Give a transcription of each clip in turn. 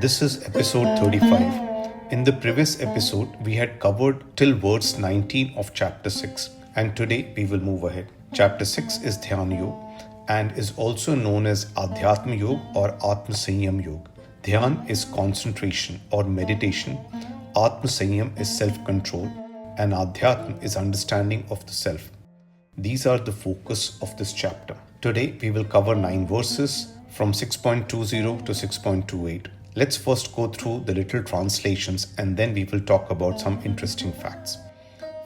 This is episode 35. In the previous episode, we had covered till verse 19 of chapter 6, and today we will move ahead. Chapter 6 is Dhyana Yoga and is also known as Adhyatma Yoga or Atma Sanyam Yoga. Dhyan is concentration or meditation, Atma Sanyam is self-control, and Adhyatma is understanding of the self. These are the focus of this chapter. Today we will cover 9 verses from 6.20 to 6.28. Let's first go through the little translations and then we will talk about some interesting facts.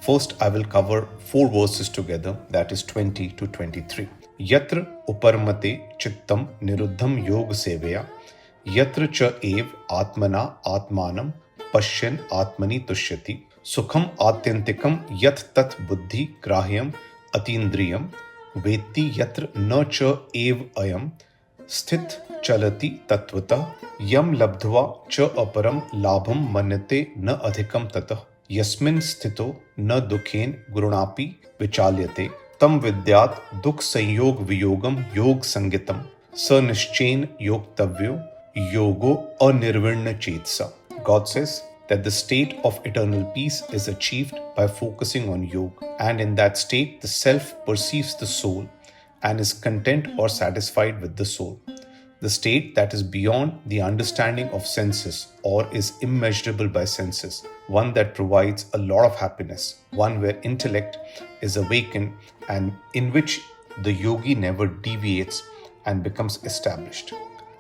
First, I will cover 4 verses together, that is 20 to 23. Yatra uparmate chittam niruddham yoga seveya yatra cha ev atmana atmanam pashyan atmani tushyati sukham atyantikam yat tat buddhi grahyam atindriyam vetti yatra na cha ev ayam sthit chalati tatvata yam labdhva cha aparam labham manyate na adhikam tatah yasmin sthito na dukhen gurunapi vichalyate tam vidyat dukh sanyog viyogam yog sangitam sa nishchain yoktavyo yogo anirvirna chetsa. God says that the state of eternal peace is achieved by focusing on yoga, and in that state the self perceives the soul and is content or satisfied with the soul. The state that is beyond the understanding of senses or is immeasurable by senses, one that provides a lot of happiness, one where intellect is awakened and in which the yogi never deviates and becomes established.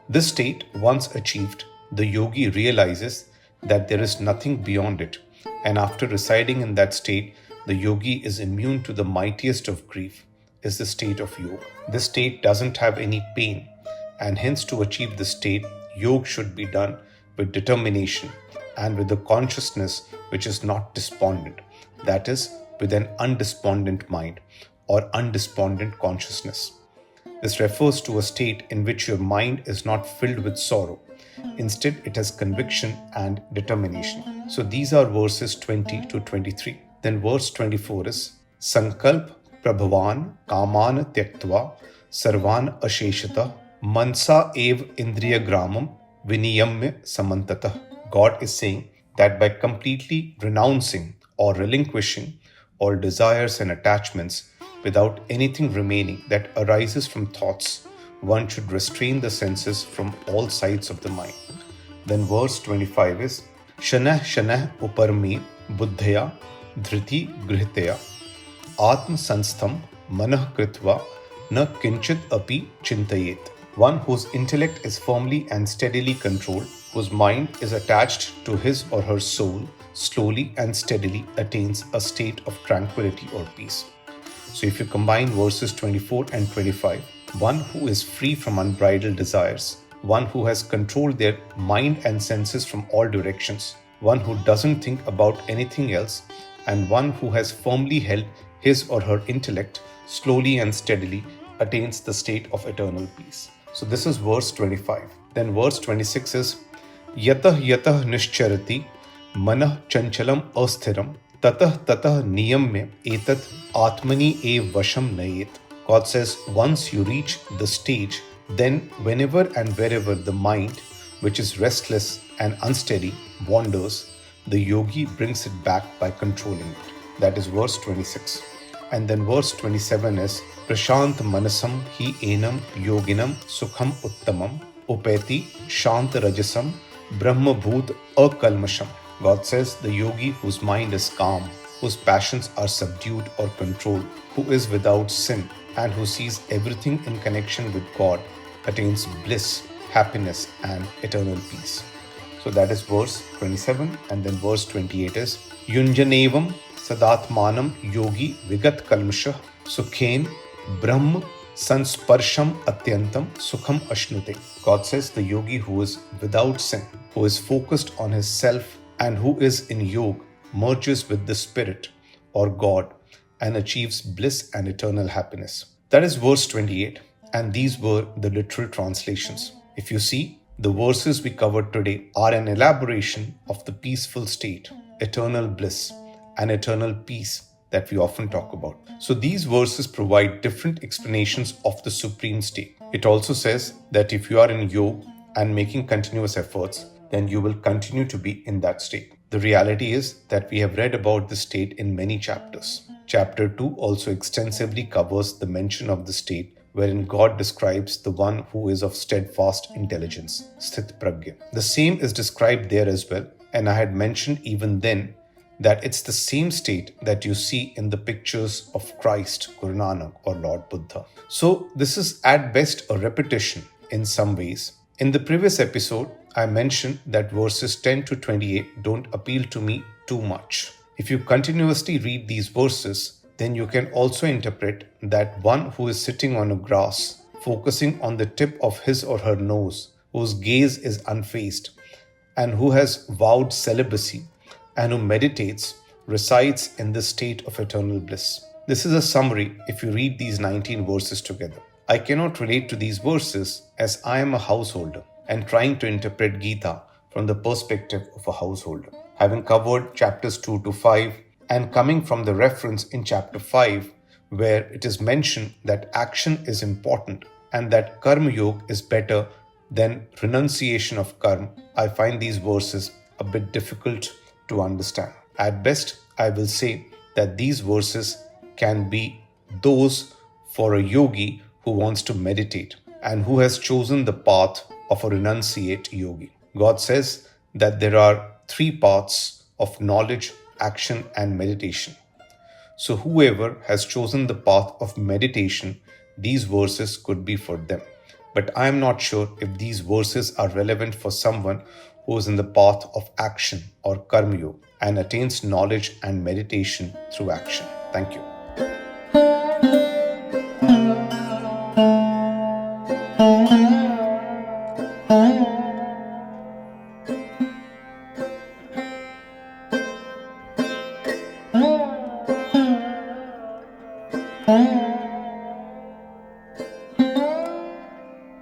This state once achieved, the yogi realizes that there is nothing beyond it, and after residing in that state, the yogi is immune to the mightiest of grief, is the state of yoga. This state doesn't have any pain, and hence to achieve this state, yoga should be done with determination and with a consciousness which is not despondent, that is, with an undespondent mind or undespondent consciousness. This refers to a state in which your mind is not filled with sorrow. Instead, it has conviction and determination. So these are verses 20 to 23. Then verse 24 is Sankalp Prabhavan Kaman Tyaktva Sarvan Asheshata Mansa Ev Indriya Gramam Viniyamya Samantata. God is saying that by completely renouncing or relinquishing all desires and attachments without anything remaining that arises from thoughts, one should restrain the senses from all sides of the mind. Then verse 25 is Shanah Shanah Uparme Buddhaya Dhriti Grihitaya Atma Sanstham Manah Kritva Na Kinchit Api Chintayet. One whose intellect is firmly and steadily controlled, whose mind is attached to his or her soul, slowly and steadily attains a state of tranquility or peace. So if you combine verses 24 and 25, one who is free from unbridled desires, one who has controlled their mind and senses from all directions, one who doesn't think about anything else, and one who has firmly held his or her intellect, slowly and steadily attains the state of eternal peace. So this is verse 25. Then verse 26 is Yatah yatah nischarati manah chanchalam asthiram tatah tatah niyamya etat atmani ev vasham nayet. God says once you reach the stage, then whenever and wherever the mind, which is restless and unsteady, wanders, the yogi brings it back by controlling it. That is verse 26. And then verse 27 is Prashant Manasam Hi Enam Yoginam Sukham Uttamam Upeti Shant Rajasam Brahma Bhut Akalmasham. God says the yogi whose mind is calm, whose passions are subdued or controlled, who is without sin, and who sees everything in connection with God, attains bliss, happiness, and eternal peace. So that is verse 27, and then verse 28 is Yunjanevam Sadatmanam Yogi Vigat Kalmasha Sukhen Brahm Sansparsham Atyantam Sukham Ashnute. God says the yogi who is without sin, who is focused on his self, and who is in yoga merges with the spirit or God and achieves bliss and eternal happiness. That is verse 28, and these were the literal translations. If you see, the verses we covered today are an elaboration of the peaceful state, eternal bliss, and eternal peace that we often talk about. So these verses provide different explanations of the supreme state. It also says that if you are in yoga and making continuous efforts, then you will continue to be in that state. The reality is that we have read about this state in many chapters. Chapter 2 also extensively covers the mention of the state wherein God describes the one who is of steadfast intelligence, Sthit Pragya. The same is described there as well, and I had mentioned even then that it's the same state that you see in the pictures of Christ, Guru Nanak, or Lord Buddha. So, this is at best a repetition in some ways. In the previous episode, I mentioned that verses 10 to 28 don't appeal to me too much. If you continuously read these verses, then you can also interpret that one who is sitting on a grass, focusing on the tip of his or her nose, whose gaze is unfazed, and who has vowed celibacy, and who meditates, resides in the state of eternal bliss. This is a summary if you read these 19 verses together. I cannot relate to these verses as I am a householder and trying to interpret Gita from the perspective of a householder. Having covered chapters 2 to 5 and coming from the reference in chapter 5 where it is mentioned that action is important and that karma yoga is better than renunciation of karma, I find these verses a bit difficult to understand. At best, I will say that these verses can be those for a yogi who wants to meditate and who has chosen the path of a renunciate yogi. God says that there are three paths of knowledge, action, and meditation. So whoever has chosen the path of meditation, these verses could be for them. But I am not sure if these verses are relevant for someone who is in the path of action or karma yoga and attains knowledge and meditation through action. Thank you.